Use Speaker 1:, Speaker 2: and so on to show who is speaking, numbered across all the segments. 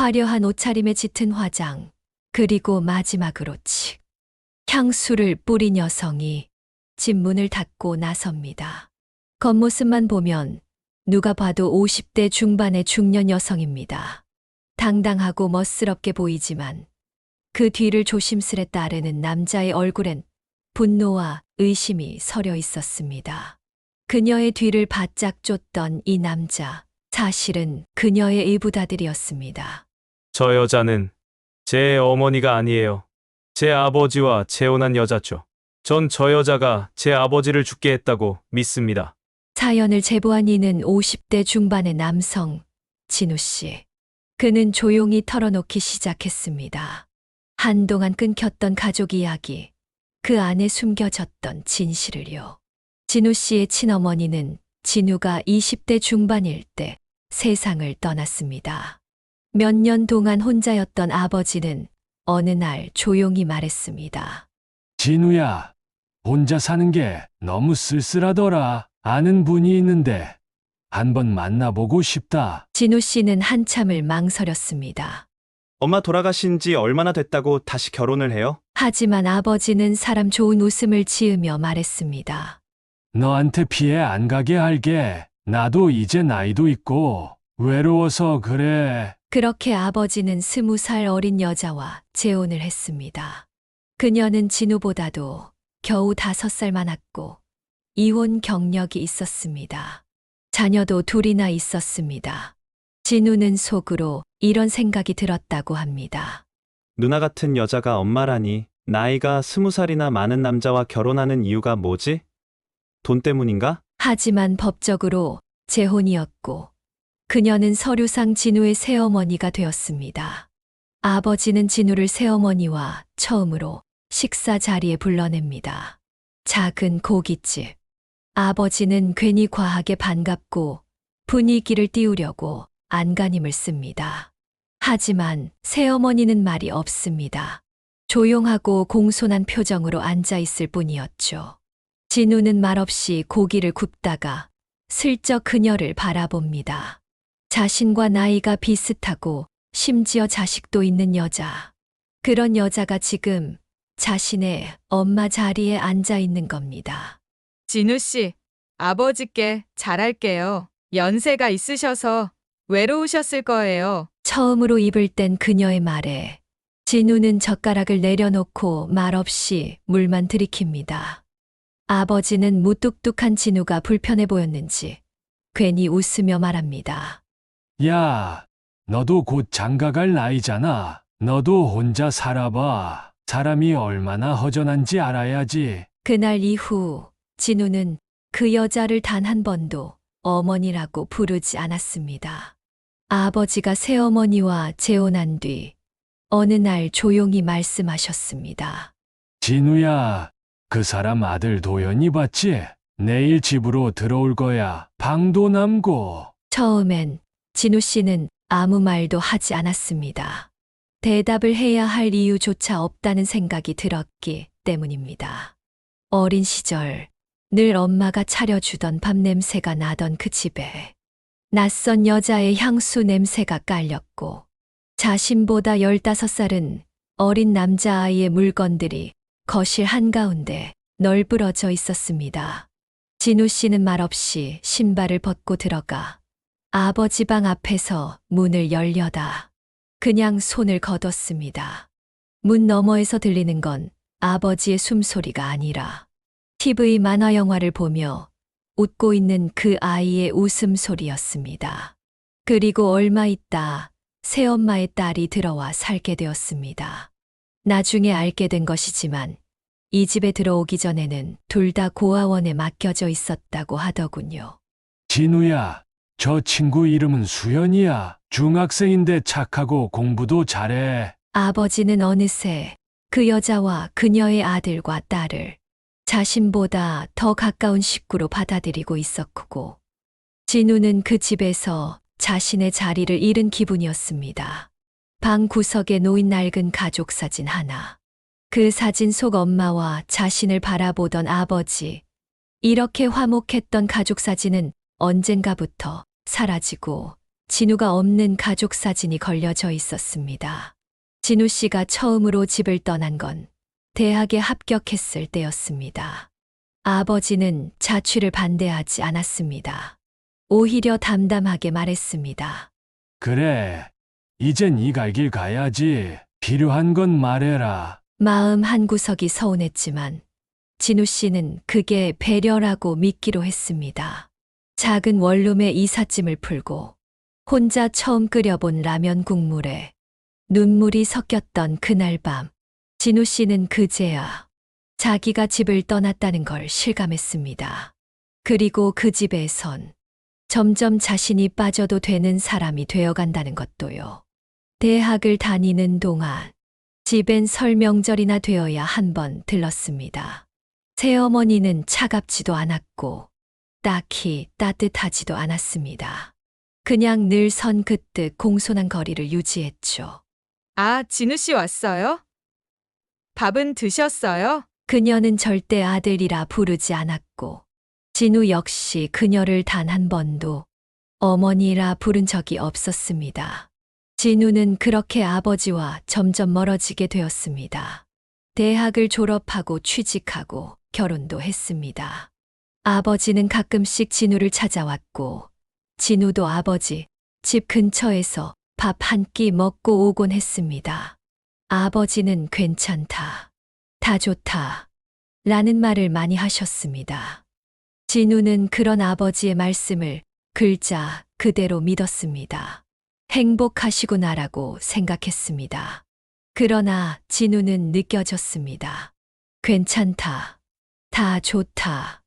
Speaker 1: 화려한 옷차림에 짙은 화장, 그리고 마지막으로 향수를 뿌린 여성이 집 문을 닫고 나섭니다. 겉모습만 보면 누가 봐도 50대 중반의 중년 여성입니다. 당당하고 멋스럽게 보이지만 그 뒤를 조심스레 따르는 남자의 얼굴엔 분노와 의심이 서려 있었습니다. 그녀의 뒤를 바짝 쫓던 이 남자, 사실은 그녀의 일부다들이었습니다.
Speaker 2: 저 여자는 제 어머니가 아니에요. 제 아버지와 재혼한 여자죠. 전 저 여자가 제 아버지를 죽게 했다고 믿습니다.
Speaker 1: 사연을 제보한 이는 50대 중반의 남성, 진우 씨. 그는 조용히 털어놓기 시작했습니다. 한동안 끊겼던 가족 이야기, 그 안에 숨겨졌던 진실을요. 진우 씨의 친어머니는 진우가 20대 중반일 때 세상을 떠났습니다. 몇 년 동안 혼자였던 아버지는 어느 날 조용히 말했습니다.
Speaker 3: 진우야, 혼자 사는 게 너무 쓸쓸하더라. 아는 분이 있는데 한번 만나보고 싶다.
Speaker 1: 진우 씨는 한참을 망설였습니다.
Speaker 4: 엄마 돌아가신 지 얼마나 됐다고 다시 결혼을 해요?
Speaker 1: 하지만 아버지는 사람 좋은 웃음을 지으며 말했습니다.
Speaker 3: 너한테 피해 안 가게 할게. 나도 이제 나이도 있고 외로워서 그래.
Speaker 1: 그렇게 아버지는 20살 어린 여자와 재혼을 했습니다. 그녀는 진우보다도 겨우 5살 많았고 이혼 경력이 있었습니다. 자녀도 둘이나 있었습니다. 진우는 속으로 이런 생각이 들었다고 합니다.
Speaker 4: 누나 같은 여자가 엄마라니. 나이가 20살이나 많은 남자와 결혼하는 이유가 뭐지? 돈 때문인가?
Speaker 1: 하지만 법적으로 재혼이었고 그녀는 서류상 진우의 새어머니가 되었습니다. 아버지는 진우를 새어머니와 처음으로 식사 자리에 불러냅니다. 작은 고깃집. 아버지는 괜히 과하게 반갑고 분위기를 띄우려고 안간힘을 씁니다. 하지만 새어머니는 말이 없습니다. 조용하고 공손한 표정으로 앉아 있을 뿐이었죠. 진우는 말없이 고기를 굽다가 슬쩍 그녀를 바라봅니다. 자신과 나이가 비슷하고 심지어 자식도 있는 여자. 그런 여자가 지금 자신의 엄마 자리에 앉아 있는 겁니다.
Speaker 5: 진우 씨, 아버지께 잘할게요. 연세가 있으셔서 외로우셨을 거예요.
Speaker 1: 처음으로 입을 뗀 그녀의 말에 진우는 젓가락을 내려놓고 말없이 물만 들이킵니다. 아버지는 무뚝뚝한 진우가 불편해 보였는지 괜히 웃으며 말합니다.
Speaker 3: 야, 너도 곧 장가갈 나이잖아. 너도 혼자 살아봐. 사람이 얼마나 허전한지 알아야지.
Speaker 1: 그날 이후 진우는 그 여자를 단 한 번도 어머니라고 부르지 않았습니다. 아버지가 새어머니와 재혼한 뒤 어느 날 조용히 말씀하셨습니다.
Speaker 3: 진우야, 그 사람 아들 도연이 봤지? 내일 집으로 들어올 거야. 방도 남고.
Speaker 1: 처음엔 진우 씨는 아무 말도 하지 않았습니다. 대답을 해야 할 이유조차 없다는 생각이 들었기 때문입니다. 어린 시절 늘 엄마가 차려주던 밥 냄새가 나던 그 집에 낯선 여자의 향수 냄새가 깔렸고 자신보다 15살은 어린 남자아이의 물건들이 거실 한가운데 널브러져 있었습니다. 진우 씨는 말없이 신발을 벗고 들어가 아버지 방 앞에서 문을 열려다 그냥 손을 거뒀습니다. 문 너머에서 들리는 건 아버지의 숨소리가 아니라 TV 만화 영화를 보며 웃고 있는 그 아이의 웃음소리였습니다. 그리고 얼마 있다 새엄마의 딸이 들어와 살게 되었습니다. 나중에 알게 된 것이지만 이 집에 들어오기 전에는 둘 다 고아원에 맡겨져 있었다고 하더군요.
Speaker 3: 진우야, 저 친구 이름은 수연이야. 중학생인데 착하고 공부도 잘해.
Speaker 1: 아버지는 어느새 그 여자와 그녀의 아들과 딸을 자신보다 더 가까운 식구로 받아들이고 있었고 진우는 그 집에서 자신의 자리를 잃은 기분이었습니다. 방 구석에 놓인 낡은 가족 사진 하나. 그 사진 속 엄마와 자신을 바라보던 아버지. 이렇게 화목했던 가족 사진은 언젠가부터 사라지고 진우가 없는 가족 사진이 걸려져 있었습니다. 진우 씨가 처음으로 집을 떠난 건 대학에 합격했을 때였습니다. 아버지는 자취를 반대하지 않았습니다. 오히려 담담하게 말했습니다.
Speaker 3: 그래, 이젠 이 갈 길 가야지. 필요한 건 말해라.
Speaker 1: 마음 한구석이 서운했지만 진우 씨는 그게 배려라고 믿기로 했습니다. 작은 원룸에 이삿짐을 풀고 혼자 처음 끓여본 라면 국물에 눈물이 섞였던 그날 밤, 진우 씨는 그제야 자기가 집을 떠났다는 걸 실감했습니다. 그리고 그 집에선 점점 자신이 빠져도 되는 사람이 되어간다는 것도요. 대학을 다니는 동안 집엔 설 명절이나 되어야 한 번 들렀습니다. 새어머니는 차갑지도 않았고 딱히 따뜻하지도 않았습니다. 그냥 늘 선 긋듯 공손한 거리를 유지했죠.
Speaker 5: 아, 진우 씨 왔어요? 밥은 드셨어요?
Speaker 1: 그녀는 절대 아들이라 부르지 않았고 진우 역시 그녀를 단 한 번도 어머니라 부른 적이 없었습니다. 진우는 그렇게 아버지와 점점 멀어지게 되었습니다. 대학을 졸업하고 취직하고 결혼도 했습니다. 아버지는 가끔씩 진우를 찾아왔고 진우도 아버지 집 근처에서 밥 한 끼 먹고 오곤 했습니다. 아버지는 괜찮다, 다 좋다 라는 말을 많이 하셨습니다. 진우는 그런 아버지의 말씀을 글자 그대로 믿었습니다. 행복하시구나라고 생각했습니다. 그러나 진우는 느껴졌습니다. 괜찮다, 다 좋다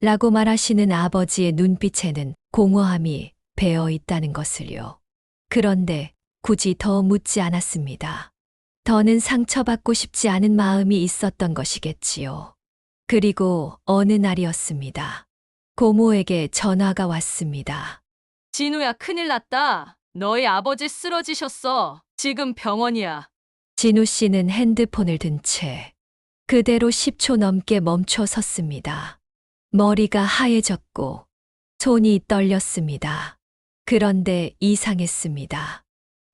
Speaker 1: 라고 말하시는 아버지의 눈빛에는 공허함이 배어 있다는 것을요. 그런데 굳이 더 묻지 않았습니다. 더는 상처받고 싶지 않은 마음이 있었던 것이겠지요. 그리고 어느 날이었습니다. 고모에게 전화가 왔습니다.
Speaker 6: 진우야, 큰일 났다. 너희 아버지 쓰러지셨어. 지금 병원이야.
Speaker 1: 진우 씨는 핸드폰을 든 채 그대로 10초 넘게 멈춰 섰습니다. 머리가 하얘졌고 손이 떨렸습니다. 그런데 이상했습니다.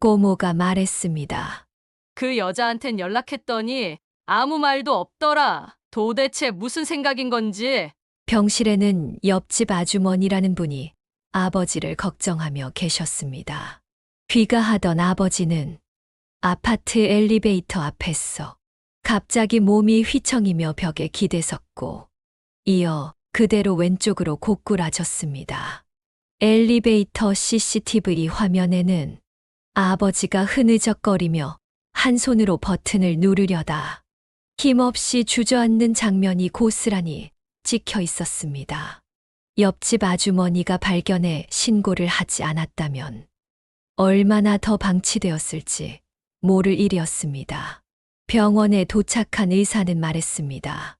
Speaker 1: 고모가 말했습니다.
Speaker 6: 그 여자한텐 연락했더니 아무 말도 없더라. 도대체 무슨 생각인 건지.
Speaker 1: 병실에는 옆집 아주머니라는 분이 아버지를 걱정하며 계셨습니다. 귀가하던 아버지는 아파트 엘리베이터 앞에서 갑자기 몸이 휘청이며 벽에 기대섰고 이어 그대로 왼쪽으로 고꾸라졌습니다. 엘리베이터 CCTV 화면에는 아버지가 흐느적거리며 한 손으로 버튼을 누르려다 힘없이 주저앉는 장면이 고스란히 찍혀 있었습니다. 옆집 아주머니가 발견해 신고를 하지 않았다면 얼마나 더 방치되었을지 모를 일이었습니다. 병원에 도착한 의사는 말했습니다.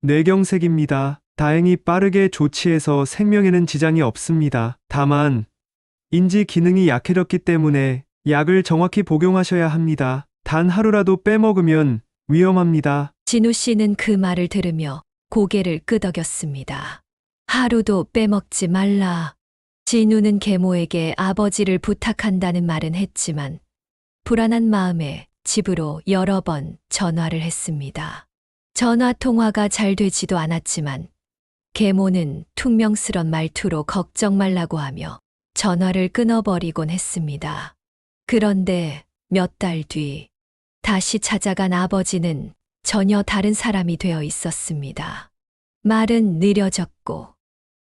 Speaker 7: 뇌경색입니다. 다행히 빠르게 조치해서 생명에는 지장이 없습니다. 다만 인지 기능이 약해졌기 때문에 약을 정확히 복용하셔야 합니다. 단 하루라도 빼먹으면 위험합니다.
Speaker 1: 진우 씨는 그 말을 들으며 고개를 끄덕였습니다. 하루도 빼먹지 말라. 진우는 계모에게 아버지를 부탁한다는 말은 했지만 불안한 마음에 집으로 여러 번 전화를 했습니다. 전화 통화가 잘 되지도 않았지만 계모는 퉁명스런 말투로 걱정 말라고 하며 전화를 끊어버리곤 했습니다. 그런데 몇 달 뒤 다시 찾아간 아버지는 전혀 다른 사람이 되어 있었습니다. 말은 느려졌고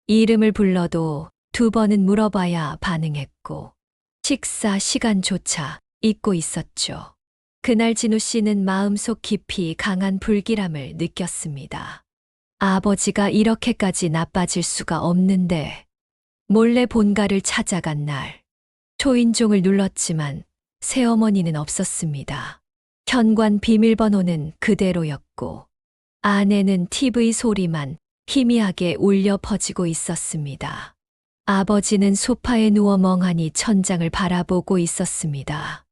Speaker 1: 이름을 불러도 2번은 물어봐야 반응했고 식사 시간조차 잊고 있었죠. 그날 진우 씨는 마음속 깊이 강한 불길함을 느꼈습니다. 아버지가 이렇게까지 나빠질 수가 없는데 몰래 본가를 찾아간 날 초인종을 눌렀지만 새어머니는 없었습니다. 현관 비밀번호는 그대로였고 안에는 TV 소리만 희미하게 울려 퍼지고 있었습니다. 아버지는 소파에 누워 멍하니 천장을 바라보고 있었습니다.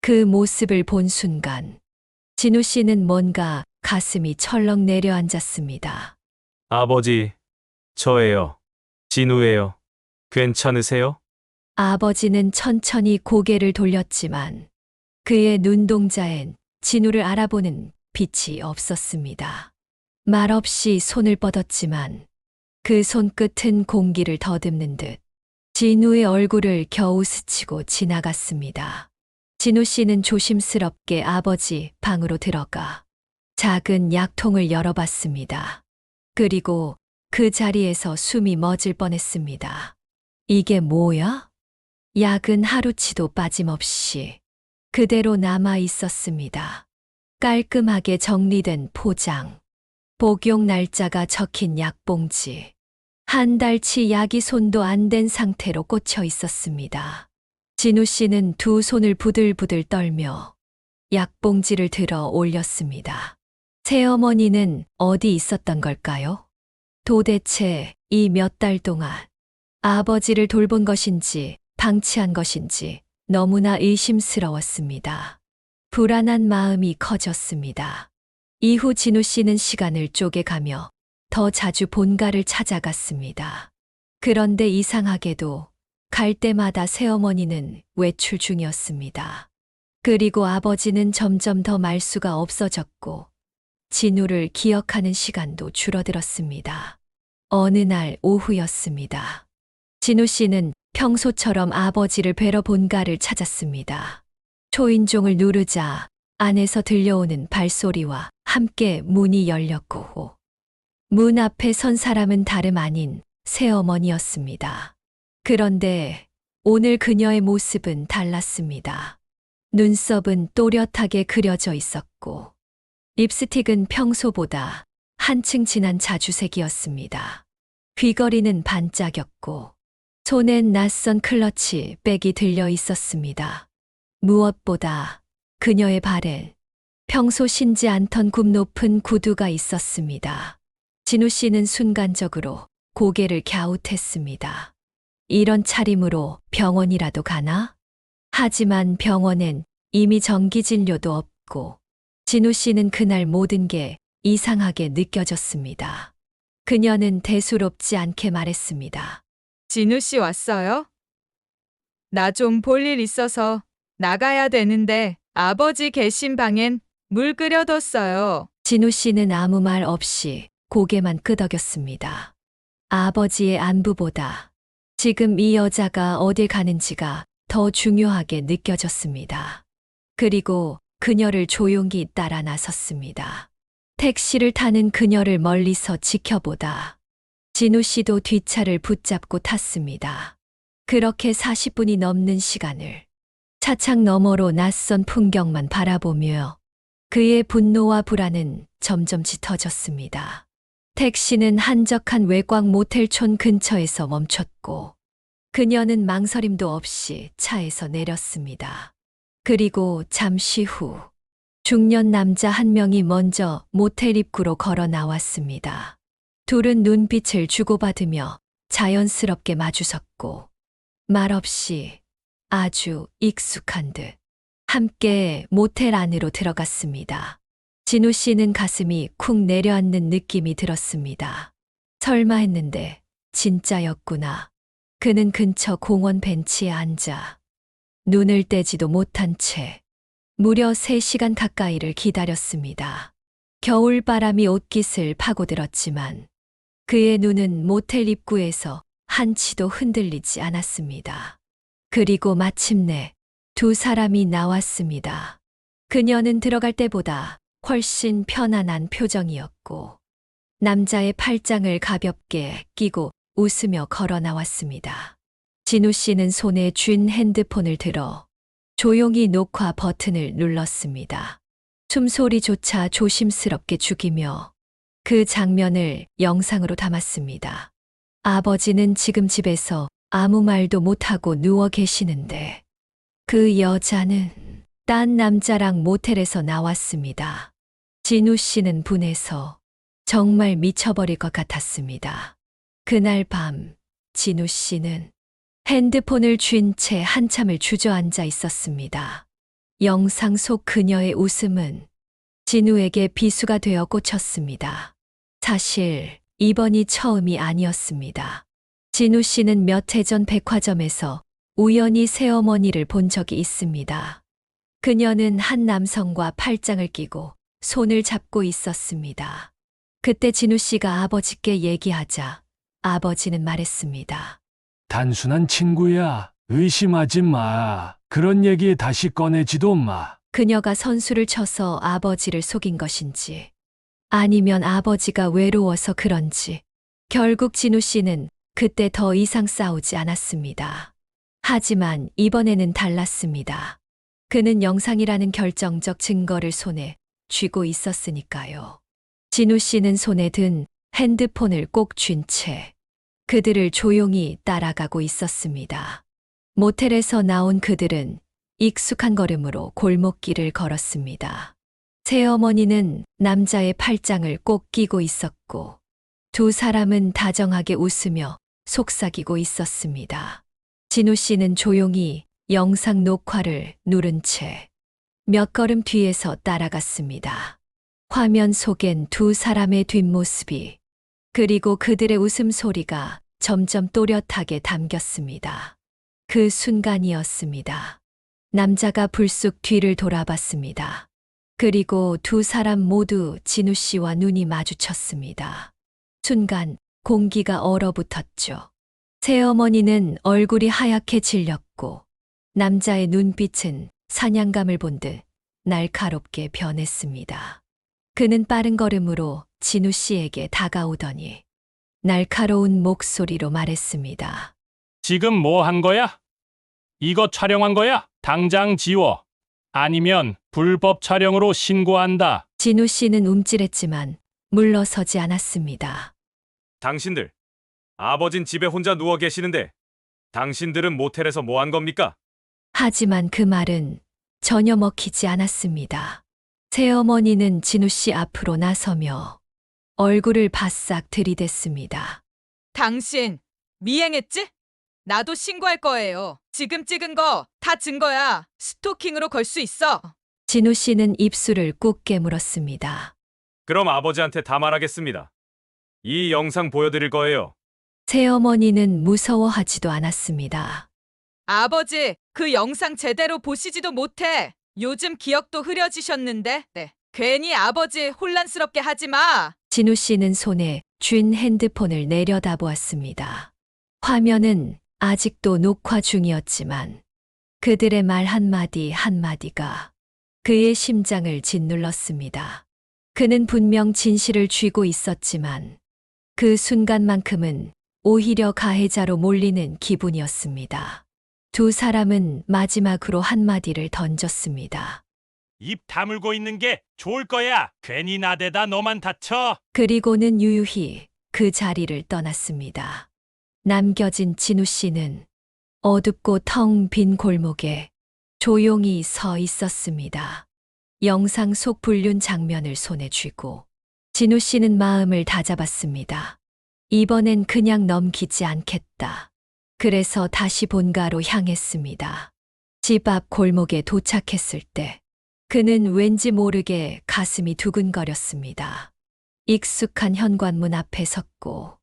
Speaker 1: 그 모습을 본 순간 진우 씨는 뭔가 가슴이 철렁 내려앉았습니다.
Speaker 2: 아버지, 저예요. 진우예요. 괜찮으세요?
Speaker 1: 아버지는 천천히 고개를 돌렸지만 그의 눈동자엔 진우를 알아보는 빛이 없었습니다. 말없이 손을 뻗었지만 그 손끝은 공기를 더듬는 듯 진우의 얼굴을 겨우 스치고 지나갔습니다. 진우 씨는 조심스럽게 아버지 방으로 들어가 작은 약통을 열어봤습니다. 그리고 그 자리에서 숨이 멎을 뻔했습니다. 이게 뭐야? 약은 하루치도 빠짐없이 그대로 남아 있었습니다. 깔끔하게 정리된 포장, 복용 날짜가 적힌 약봉지, 한 달치 약이 손도 안 댄 상태로 꽂혀 있었습니다. 진우 씨는 두 손을 부들부들 떨며 약봉지를 들어 올렸습니다. 새어머니는 어디 있었던 걸까요? 도대체 이 몇 달 동안 아버지를 돌본 것인지 방치한 것인지 너무나 의심스러웠습니다. 불안한 마음이 커졌습니다. 이후 진우 씨는 시간을 쪼개가며 더 자주 본가를 찾아갔습니다. 그런데 이상하게도 갈 때마다 새어머니는 외출 중이었습니다. 그리고 아버지는 점점 더 말수가 없어졌고 진우를 기억하는 시간도 줄어들었습니다. 어느 날 오후였습니다. 진우 씨는 평소처럼 아버지를 뵈러 본가를 찾았습니다. 초인종을 누르자 안에서 들려오는 발소리와 함께 문이 열렸고 문 앞에 선 사람은 다름 아닌 새어머니였습니다. 그런데 오늘 그녀의 모습은 달랐습니다. 눈썹은 또렷하게 그려져 있었고 립스틱은 평소보다 한층 진한 자주색이었습니다. 귀걸이는 반짝였고 손엔 낯선 클러치 백이 들려 있었습니다. 무엇보다 그녀의 발엔 평소 신지 않던 굽 높은 구두가 있었습니다. 진우 씨는 순간적으로 고개를 갸웃했습니다. 이런 차림으로 병원이라도 가나? 하지만 병원엔 이미 정기 진료도 없고 진우 씨는 그날 모든 게 이상하게 느껴졌습니다. 그녀는 대수롭지 않게 말했습니다.
Speaker 5: 진우 씨 왔어요? 나 좀 볼 일 있어서 나가야 되는데 아버지 계신 방엔 물 끓여뒀어요.
Speaker 1: 진우 씨는 아무 말 없이 고개만 끄덕였습니다. 아버지의 안부보다 지금 이 여자가 어딜 가는지가 더 중요하게 느껴졌습니다. 그리고 그녀를 조용히 따라 나섰습니다. 택시를 타는 그녀를 멀리서 지켜보다 진우 씨도 뒷차를 붙잡고 탔습니다. 그렇게 40분이 넘는 시간을 차창 너머로 낯선 풍경만 바라보며 그의 분노와 불안은 점점 짙어졌습니다. 택시는 한적한 외곽 모텔촌 근처에서 멈췄고 그녀는 망설임도 없이 차에서 내렸습니다. 그리고 잠시 후 중년 남자 한 명이 먼저 모텔 입구로 걸어 나왔습니다. 둘은 눈빛을 주고받으며 자연스럽게 마주섰고 말없이 아주 익숙한 듯 함께 모텔 안으로 들어갔습니다. 진우 씨는 가슴이 쿵 내려앉는 느낌이 들었습니다. 설마 했는데 진짜였구나. 그는 근처 공원 벤치에 앉아 눈을 떼지도 못한 채 무려 3시간 가까이를 기다렸습니다. 겨울바람이 옷깃을 파고들었지만 그의 눈은 모텔 입구에서 한치도 흔들리지 않았습니다. 그리고 마침내 두 사람이 나왔습니다. 그녀는 들어갈 때보다 훨씬 편안한 표정이었고 남자의 팔짱을 가볍게 끼고 웃으며 걸어 나왔습니다. 진우 씨는 손에 쥔 핸드폰을 들어 조용히 녹화 버튼을 눌렀습니다. 숨소리조차 조심스럽게 죽이며 그 장면을 영상으로 담았습니다. 아버지는 지금 집에서 아무 말도 못하고 누워 계시는데 그 여자는 딴 남자랑 모텔에서 나왔습니다. 진우 씨는 분해서 정말 미쳐버릴 것 같았습니다. 그날 밤 진우 씨는 핸드폰을 쥔 채 한참을 주저앉아 있었습니다. 영상 속 그녀의 웃음은 진우에게 비수가 되어 꽂혔습니다. 사실 이번이 처음이 아니었습니다. 진우 씨는 몇 해 전 백화점에서 우연히 새어머니를 본 적이 있습니다. 그녀는 한 남성과 팔짱을 끼고 손을 잡고 있었습니다. 그때 진우 씨가 아버지께 얘기하자 아버지는 말했습니다.
Speaker 3: 단순한 친구야. 의심하지 마. 그런 얘기 다시 꺼내지도 마.
Speaker 1: 그녀가 선수를 쳐서 아버지를 속인 것인지 아니면 아버지가 외로워서 그런지 결국 진우 씨는 그때 더 이상 싸우지 않았습니다. 하지만 이번에는 달랐습니다. 그는 영상이라는 결정적 증거를 손에 쥐고 있었으니까요. 진우 씨는 손에 든 핸드폰을 꼭 쥔 채 그들을 조용히 따라가고 있었습니다. 모텔에서 나온 그들은 익숙한 걸음으로 골목길을 걸었습니다. 새어머니는 남자의 팔짱을 꼭 끼고 있었고 두 사람은 다정하게 웃으며 속삭이고 있었습니다. 진우 씨는 조용히 영상 녹화를 누른 채 몇 걸음 뒤에서 따라갔습니다. 화면 속엔 두 사람의 뒷모습이 그리고 그들의 웃음소리가 점점 또렷하게 담겼습니다. 그 순간이었습니다. 남자가 불쑥 뒤를 돌아봤습니다. 그리고 두 사람 모두 진우 씨와 눈이 마주쳤습니다. 순간 공기가 얼어붙었죠. 새어머니는 얼굴이 하얗게 질렸고 남자의 눈빛은 사냥감을 본 듯 날카롭게 변했습니다. 그는 빠른 걸음으로 진우 씨에게 다가오더니 날카로운 목소리로 말했습니다.
Speaker 8: 지금 뭐 한 거야? 이거 촬영한 거야? 당장 지워. 아니면 불법 촬영으로 신고한다.
Speaker 1: 진우 씨는 움찔했지만 물러서지 않았습니다.
Speaker 2: 당신들, 아버진 집에 혼자 누워 계시는데 당신들은 모텔에서 뭐 한 겁니까?
Speaker 1: 하지만 그 말은 전혀 먹히지 않았습니다. 새어머니는 진우 씨 앞으로 나서며 얼굴을 바싹 들이댔습니다.
Speaker 5: 당신 미행했지? 나도 신고할 거예요. 지금 찍은 거 다 증거야. 스토킹으로 걸 수 있어.
Speaker 1: 진우 씨는 입술을 꾹 깨물었습니다.
Speaker 2: 그럼 아버지한테 다 말하겠습니다. 이 영상 보여드릴 거예요.
Speaker 1: 새어머니는 무서워하지도 않았습니다.
Speaker 5: 아버지, 그 영상 제대로 보시지도 못해. 요즘 기억도 흐려지셨는데. 네. 괜히 아버지 혼란스럽게 하지 마.
Speaker 1: 진우 씨는 손에 쥔 핸드폰을 내려다보았습니다. 화면은 아직도 녹화 중이었지만 그들의 말 한마디 한마디가 그의 심장을 짓눌렀습니다. 그는 분명 진실을 쥐고 있었지만 그 순간만큼은 오히려 가해자로 몰리는 기분이었습니다. 두 사람은 마지막으로 한마디를 던졌습니다.
Speaker 8: 입 다물고 있는 게 좋을 거야. 괜히 나대다 너만 다쳐.
Speaker 1: 그리고는 유유히 그 자리를 떠났습니다. 남겨진 진우 씨는 어둡고 텅 빈 골목에 조용히 서 있었습니다. 영상 속 불륜 장면을 손에 쥐고 진우 씨는 마음을 다잡았습니다. 이번엔 그냥 넘기지 않겠다. 그래서 다시 본가로 향했습니다. 집 앞 골목에 도착했을 때 그는 왠지 모르게 가슴이 두근거렸습니다. 익숙한 현관문 앞에 섰고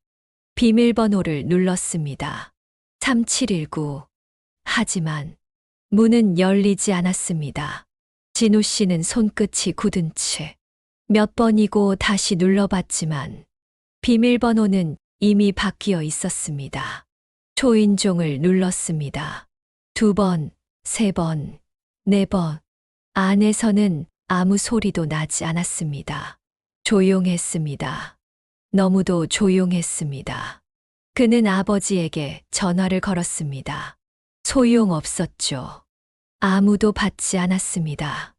Speaker 1: 비밀번호를 눌렀습니다. 3719. 하지만 문은 열리지 않았습니다. 진우 씨는 손끝이 굳은 채 몇 번이고 다시 눌러봤지만 비밀번호는 이미 바뀌어 있었습니다. 초인종을 눌렀습니다. 2번, 3번, 4번. 안에서는 아무 소리도 나지 않았습니다. 조용했습니다. 너무도 조용했습니다. 그는 아버지에게 전화를 걸었습니다. 소용없었죠. 아무도 받지 않았습니다.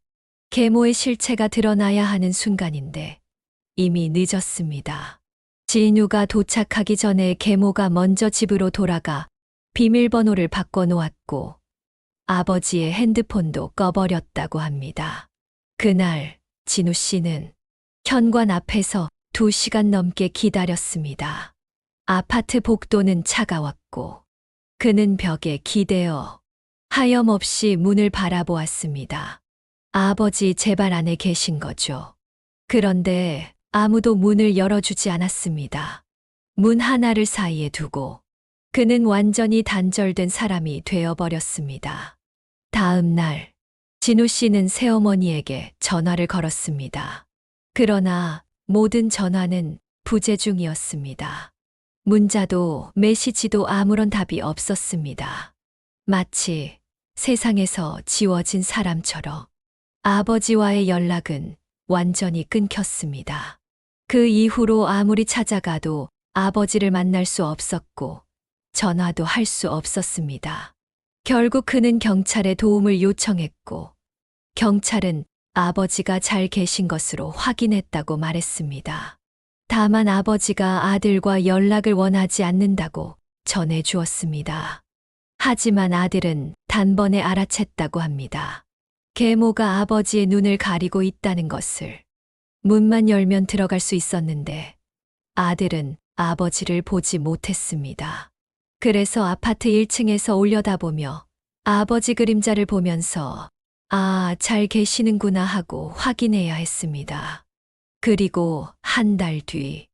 Speaker 1: 계모의 실체가 드러나야 하는 순간인데 이미 늦었습니다. 진우가 도착하기 전에 계모가 먼저 집으로 돌아가 비밀번호를 바꿔놓았고 아버지의 핸드폰도 꺼버렸다고 합니다. 그날 진우 씨는 현관 앞에서 2시간 넘게 기다렸습니다. 아파트 복도는 차가웠고 그는 벽에 기대어 하염없이 문을 바라보았습니다. 아버지 제발 안에 계신 거죠. 그런데 아무도 문을 열어주지 않았습니다. 문 하나를 사이에 두고 그는 완전히 단절된 사람이 되어버렸습니다. 다음 날, 진우 씨는 새어머니에게 전화를 걸었습니다. 그러나 모든 전화는 부재 중이었습니다. 문자도 메시지도 아무런 답이 없었습니다. 마치 세상에서 지워진 사람처럼 아버지와의 연락은 완전히 끊겼습니다. 그 이후로 아무리 찾아가도 아버지를 만날 수 없었고 전화도 할 수 없었습니다. 결국 그는 경찰에 도움을 요청했고 경찰은 아버지가 잘 계신 것으로 확인했다고 말했습니다. 다만 아버지가 아들과 연락을 원하지 않는다고 전해 주었습니다. 하지만 아들은 단번에 알아챘다고 합니다. 계모가 아버지의 눈을 가리고 있다는 것을. 문만 열면 들어갈 수 있었는데 아들은 아버지를 보지 못했습니다. 그래서 아파트 1층에서 올려다보며 아버지 그림자를 보면서 아, 잘 계시는구나 하고 확인해야 했습니다. 그리고 한 달 뒤,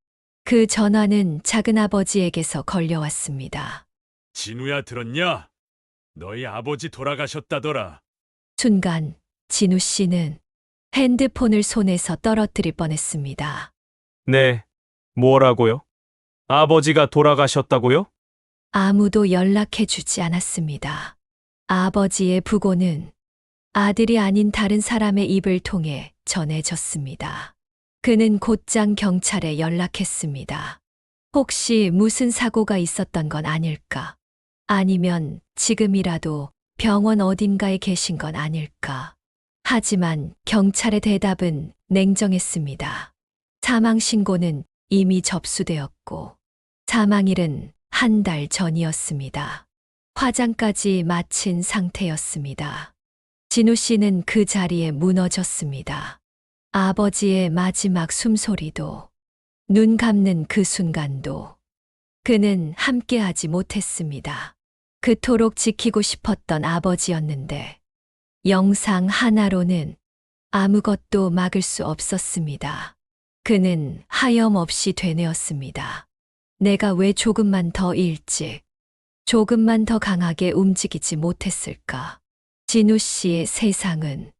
Speaker 1: 그 전화는 작은아버지에게서 걸려왔습니다.
Speaker 3: 진우야 들었냐? 너희 아버지 돌아가셨다더라.
Speaker 1: 순간 진우 씨는 핸드폰을 손에서 떨어뜨릴 뻔했습니다.
Speaker 2: 네, 뭐라고요? 아버지가 돌아가셨다고요?
Speaker 1: 아무도 연락해 주지 않았습니다. 아버지의 부고는 아들이 아닌 다른 사람의 입을 통해 전해졌습니다. 그는 곧장 경찰에 연락했습니다. 혹시 무슨 사고가 있었던 건 아닐까? 아니면 지금이라도 병원 어딘가에 계신 건 아닐까? 하지만 경찰의 대답은 냉정했습니다. 사망 신고는 이미 접수되었고 사망일은 한 달 전이었습니다. 화장까지 마친 상태였습니다. 진우 씨는 그 자리에 무너졌습니다. 아버지의 마지막 숨소리도, 눈 감는 그 순간도 그는 함께하지 못했습니다. 그토록 지키고 싶었던 아버지였는데 영상 하나로는 아무것도 막을 수 없었습니다. 그는 하염없이 되뇌었습니다. 내가 왜 조금만 더 일찍, 조금만 더 강하게 움직이지 못했을까? 진우 씨의 세상은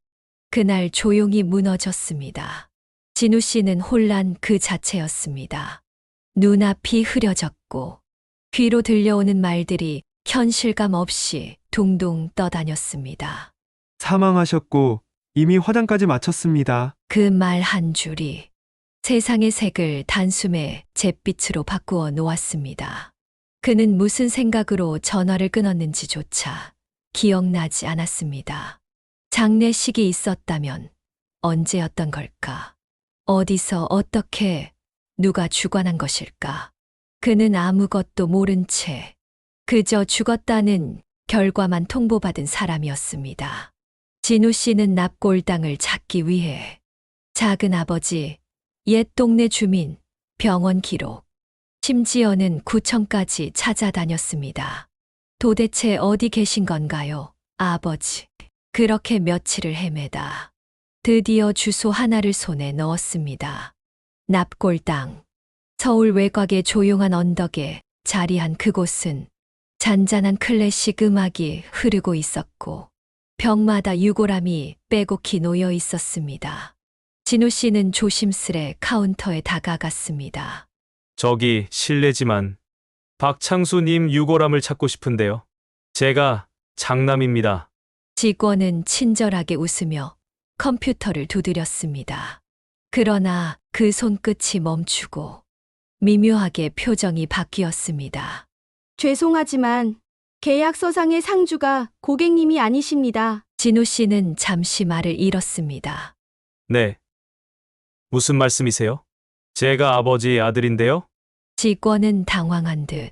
Speaker 1: 그날 조용히 무너졌습니다. 진우 씨는 혼란 그 자체였습니다. 눈앞이 흐려졌고 귀로 들려오는 말들이 현실감 없이 둥둥 떠다녔습니다.
Speaker 7: 사망하셨고 이미 화장까지 마쳤습니다.
Speaker 1: 그 말 한 줄이 세상의 색을 단숨에 잿빛으로 바꾸어 놓았습니다. 그는 무슨 생각으로 전화를 끊었는지조차 기억나지 않았습니다. 장례식이 있었다면 언제였던 걸까? 어디서 어떻게 누가 주관한 것일까? 그는 아무것도 모른 채 그저 죽었다는 결과만 통보받은 사람이었습니다. 진우 씨는 납골당을 찾기 위해 작은아버지, 옛 동네 주민, 병원 기록, 심지어는 구청까지 찾아다녔습니다. 도대체 어디 계신 건가요, 아버지? 그렇게 며칠을 헤매다 드디어 주소 하나를 손에 넣었습니다. 납골당. 서울 외곽의 조용한 언덕에 자리한 그곳은 잔잔한 클래식 음악이 흐르고 있었고 벽마다 유골함이 빼곡히 놓여 있었습니다. 진우 씨는 조심스레 카운터에 다가갔습니다.
Speaker 2: 저기 실례지만 박창수님 유골함을 찾고 싶은데요. 제가 장남입니다.
Speaker 1: 직원은 친절하게 웃으며 컴퓨터를 두드렸습니다. 그러나 그 손끝이 멈추고 미묘하게 표정이 바뀌었습니다.
Speaker 9: 죄송하지만 계약서상의 상주가 고객님이 아니십니다.
Speaker 1: 진우 씨는 잠시 말을 잃었습니다.
Speaker 2: 네. 무슨 말씀이세요? 제가 아버지의 아들인데요?
Speaker 1: 직원은 당황한 듯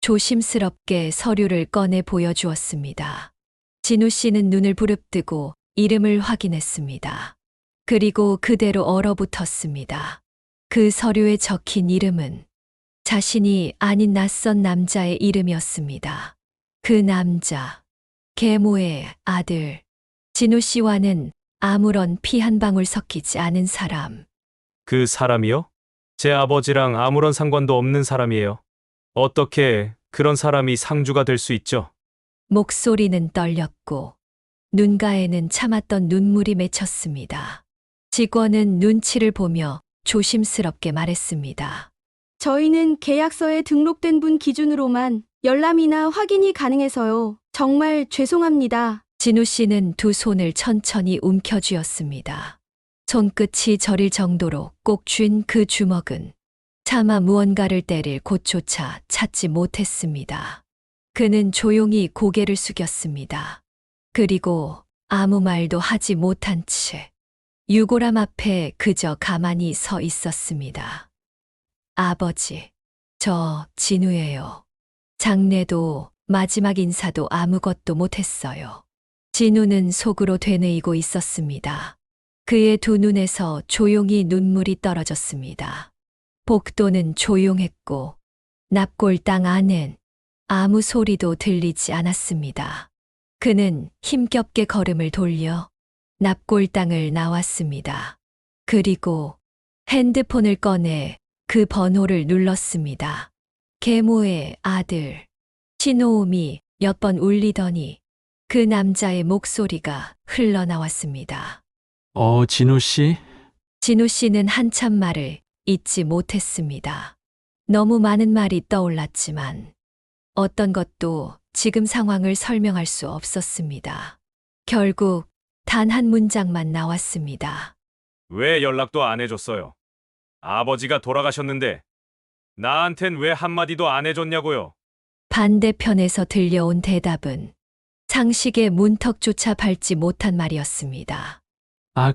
Speaker 1: 조심스럽게 서류를 꺼내 보여주었습니다. 진우 씨는 눈을 부릅뜨고 이름을 확인했습니다. 그리고 그대로 얼어붙었습니다. 그 서류에 적힌 이름은 자신이 아닌 낯선 남자의 이름이었습니다. 그 남자, 계모의 아들, 진우 씨와는 아무런 피 한 방울 섞이지 않은 사람.
Speaker 2: 그 사람이요? 제 아버지랑 아무런 상관도 없는 사람이에요. 어떻게 그런 사람이 상주가 될 수 있죠.
Speaker 1: 목소리는 떨렸고 눈가에는 참았던 눈물이 맺혔습니다. 직원은 눈치를 보며 조심스럽게 말했습니다.
Speaker 9: 저희는 계약서에 등록된 분 기준으로만 열람이나 확인이 가능해서요. 정말 죄송합니다.
Speaker 1: 진우 씨는 두 손을 천천히 움켜쥐었습니다. 손끝이 저릴 정도로 꼭 쥔 그 주먹은 차마 무언가를 때릴 곳조차 찾지 못했습니다. 그는 조용히 고개를 숙였습니다. 그리고 아무 말도 하지 못한 채 유골함 앞에 그저 가만히 서 있었습니다. 아버지, 저 진우예요. 장례도 마지막 인사도 아무것도 못했어요. 진우는 속으로 되뇌이고 있었습니다. 그의 두 눈에서 조용히 눈물이 떨어졌습니다. 복도는 조용했고 납골당 안엔 아무 소리도 들리지 않았습니다. 그는 힘겹게 걸음을 돌려 납골당을 나왔습니다. 그리고 핸드폰을 꺼내 그 번호를 눌렀습니다. 계모의 아들. 신호음이 몇 번 울리더니 그 남자의 목소리가 흘러나왔습니다.
Speaker 7: 진우 씨?
Speaker 1: 진우 씨는 한참 말을 잊지 못했습니다. 너무 많은 말이 떠올랐지만 어떤 것도 지금 상황을 설명할 수 없었습니다. 결국 단 한 문장만 나왔습니다.
Speaker 2: 왜 연락도 안 해줬어요? 아버지가 돌아가셨는데 나한텐 왜 한마디도 안 해줬냐고요?
Speaker 1: 반대편에서 들려온 대답은 상식의 문턱조차 밟지 못한 말이었습니다.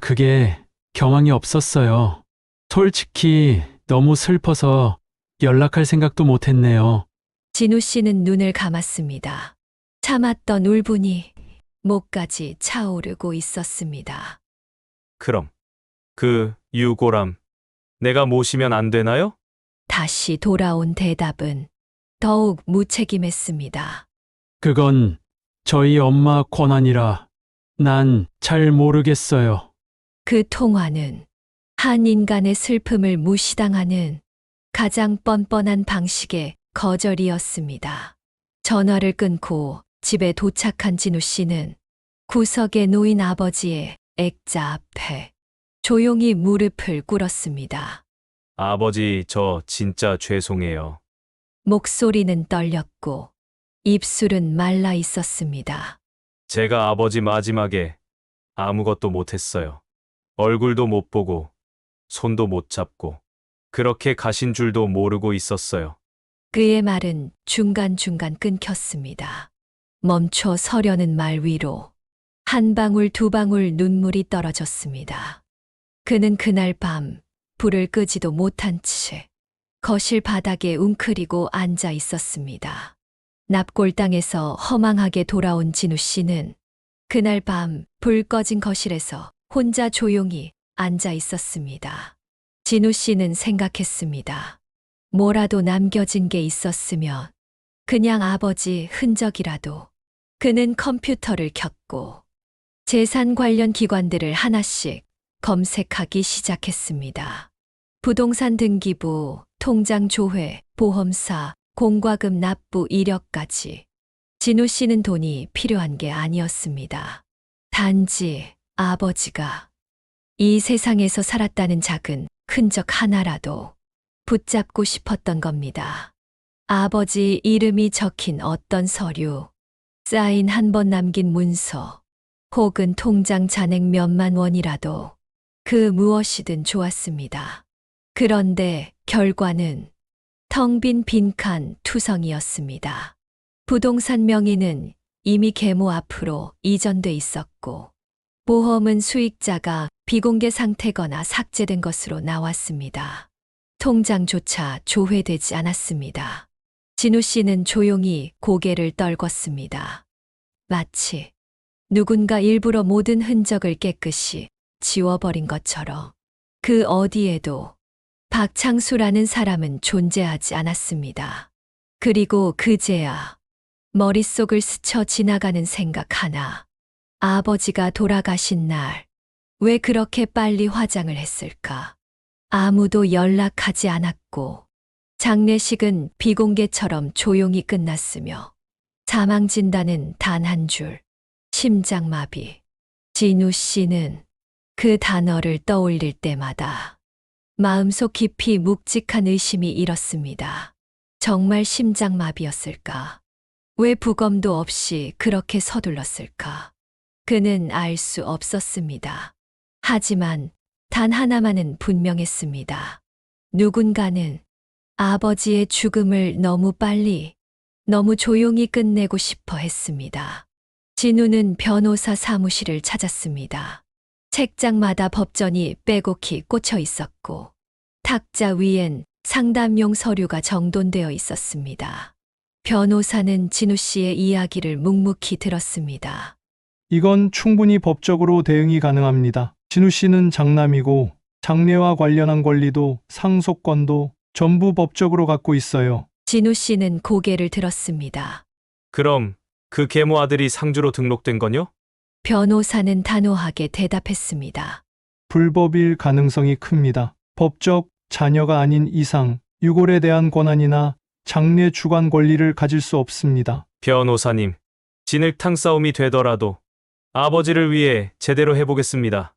Speaker 7: 그게 경황이 없었어요. 솔직히 너무 슬퍼서 연락할 생각도 못했네요.
Speaker 1: 진우 씨는 눈을 감았습니다. 참았던 울분이 목까지 차오르고 있었습니다.
Speaker 2: 그럼 그 유골함 내가 모시면 안 되나요?
Speaker 1: 다시 돌아온 대답은 더욱 무책임했습니다.
Speaker 7: 그건 저희 엄마 권한이라 난 잘 모르겠어요.
Speaker 1: 그 통화는 한 인간의 슬픔을 무시당하는 가장 뻔뻔한 방식의 거절이었습니다. 전화를 끊고 집에 도착한 진우 씨는 구석에 놓인 아버지의 액자 앞에 조용히 무릎을 꿇었습니다.
Speaker 2: 아버지, 저 진짜 죄송해요.
Speaker 1: 목소리는 떨렸고 입술은 말라 있었습니다.
Speaker 2: 제가 아버지 마지막에 아무것도 못했어요. 얼굴도 못 보고 손도 못 잡고 그렇게 가신 줄도 모르고 있었어요.
Speaker 1: 그의 말은 중간중간 끊겼습니다. 멈춰 서려는 말 위로 한 방울 두 방울 눈물이 떨어졌습니다. 그는 그날 밤 불을 끄지도 못한 채 거실 바닥에 웅크리고 앉아 있었습니다. 납골당에서 허망하게 돌아온 진우 씨는 그날 밤 불 꺼진 거실에서 혼자 조용히 앉아 있었습니다. 진우 씨는 생각했습니다. 뭐라도 남겨진 게 있었으면 그냥 아버지 흔적이라도. 그는 컴퓨터를 켰고 재산 관련 기관들을 하나씩 검색하기 시작했습니다. 부동산 등기부, 통장 조회, 보험사, 공과금 납부 이력까지. 진우 씨는 돈이 필요한 게 아니었습니다. 단지 아버지가 이 세상에서 살았다는 작은 흔적 하나라도 붙잡고 싶었던 겁니다. 아버지 이름이 적힌 어떤 서류, 사인 한 번 남긴 문서, 혹은 통장 잔액 몇만 원이라도 그 무엇이든 좋았습니다. 그런데 결과는 텅 빈 빈칸 투성이었습니다. 부동산 명의는 이미 계모 앞으로 이전돼 있었고 보험은 수익자가 비공개 상태거나 삭제된 것으로 나왔습니다. 통장조차 조회되지 않았습니다. 진우 씨는 조용히 고개를 떨궜습니다. 마치 누군가 일부러 모든 흔적을 깨끗이 지워버린 것처럼. 그 어디에도 박창수라는 사람은 존재하지 않았습니다. 그리고 그제야 머릿속을 스쳐 지나가는 생각 하나. 아버지가 돌아가신 날, 왜 그렇게 빨리 화장을 했을까? 아무도 연락하지 않았고, 장례식은 비공개처럼 조용히 끝났으며 사망 진단은 단 한 줄, 심장마비. 진우 씨는 그 단어를 떠올릴 때마다 마음속 깊이 묵직한 의심이 일었습니다. 정말 심장마비였을까? 왜 부검도 없이 그렇게 서둘렀을까? 그는 알 수 없었습니다. 하지만 단 하나만은 분명했습니다. 누군가는 아버지의 죽음을 너무 빨리, 너무 조용히 끝내고 싶어 했습니다. 진우는 변호사 사무실을 찾았습니다. 책장마다 법전이 빼곡히 꽂혀 있었고, 탁자 위엔 상담용 서류가 정돈되어 있었습니다. 변호사는 진우 씨의 이야기를 묵묵히 들었습니다.
Speaker 10: 이건 충분히 법적으로 대응이 가능합니다. 진우 씨는 장남이고 장례와 관련한 권리도 상속권도 전부 법적으로 갖고 있어요.
Speaker 1: 진우 씨는 고개를 들었습니다.
Speaker 2: 그럼 그 계모 아들이 상주로 등록된 건요?
Speaker 1: 변호사는 단호하게 대답했습니다.
Speaker 10: 불법일 가능성이 큽니다. 법적 자녀가 아닌 이상 유골에 대한 권한이나 장례 주관 권리를 가질 수 없습니다.
Speaker 2: 변호사님, 진흙탕 싸움이 되더라도 아버지를 위해 제대로 해보겠습니다.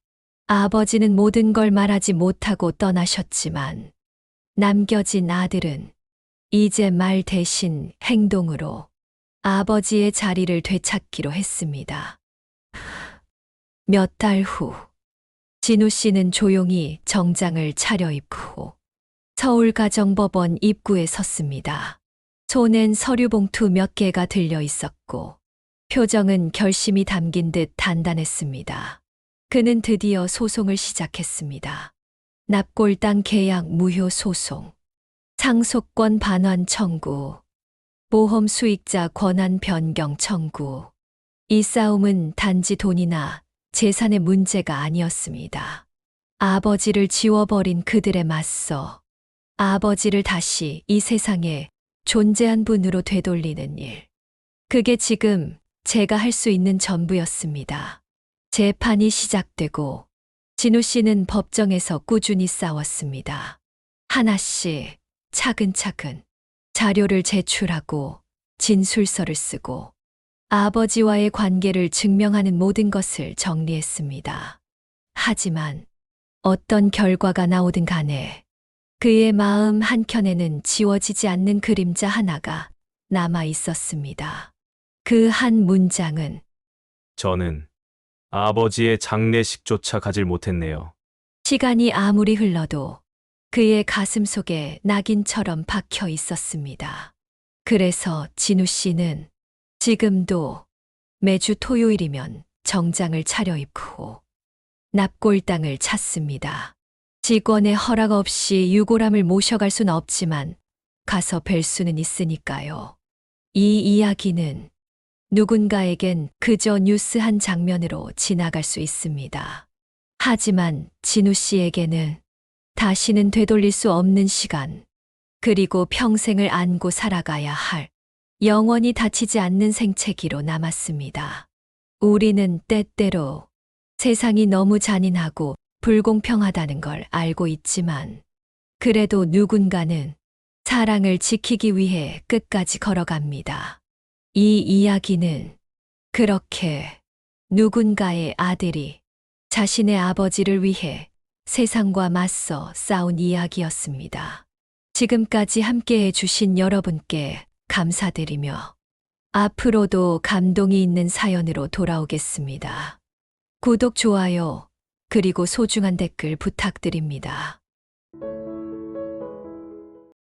Speaker 1: 아버지는 모든 걸 말하지 못하고 떠나셨지만 남겨진 아들은 이제 말 대신 행동으로 아버지의 자리를 되찾기로 했습니다. 몇 달 후, 진우 씨는 조용히 정장을 차려입고 서울가정법원 입구에 섰습니다. 손엔 서류 봉투 몇 개가 들려 있었고 표정은 결심이 담긴 듯 단단했습니다. 그는 드디어 소송을 시작했습니다. 납골 땅 계약 무효 소송, 상속권 반환 청구, 보험 수익자 권한 변경 청구. 이 싸움은 단지 돈이나 재산의 문제가 아니었습니다. 아버지를 지워버린 그들에 맞서 아버지를 다시 이 세상에 존재한 분으로 되돌리는 일. 그게 지금 제가 할 수 있는 전부였습니다. 재판이 시작되고 진우 씨는 법정에서 꾸준히 싸웠습니다. 하나씩 차근차근 자료를 제출하고 진술서를 쓰고 아버지와의 관계를 증명하는 모든 것을 정리했습니다. 하지만 어떤 결과가 나오든 간에 그의 마음 한켠에는 지워지지 않는 그림자 하나가 남아 있었습니다. 그 한 문장은
Speaker 2: 저는 아버지의 장례식조차 가질 못했네요.
Speaker 1: 시간이 아무리 흘러도 그의 가슴 속에 낙인처럼 박혀 있었습니다. 그래서 진우 씨는 지금도 매주 토요일이면 정장을 차려입고 납골당을 찾습니다. 직원의 허락 없이 유골함을 모셔갈 순 없지만 가서 뵐 수는 있으니까요. 이 이야기는 누군가에겐 그저 뉴스 한 장면으로 지나갈 수 있습니다. 하지만 진우 씨에게는 다시는 되돌릴 수 없는 시간, 그리고 평생을 안고 살아가야 할 영원히 다치지 않는 생채기로 남았습니다. 우리는 때때로 세상이 너무 잔인하고 불공평하다는 걸 알고 있지만 그래도 누군가는 사랑을 지키기 위해 끝까지 걸어갑니다. 이 이야기는 그렇게 누군가의 아들이 자신의 아버지를 위해 세상과 맞서 싸운 이야기였습니다. 지금까지 함께해 주신 여러분께 감사드리며 앞으로도 감동이 있는 사연으로 돌아오겠습니다. 구독, 좋아요, 그리고 소중한 댓글 부탁드립니다.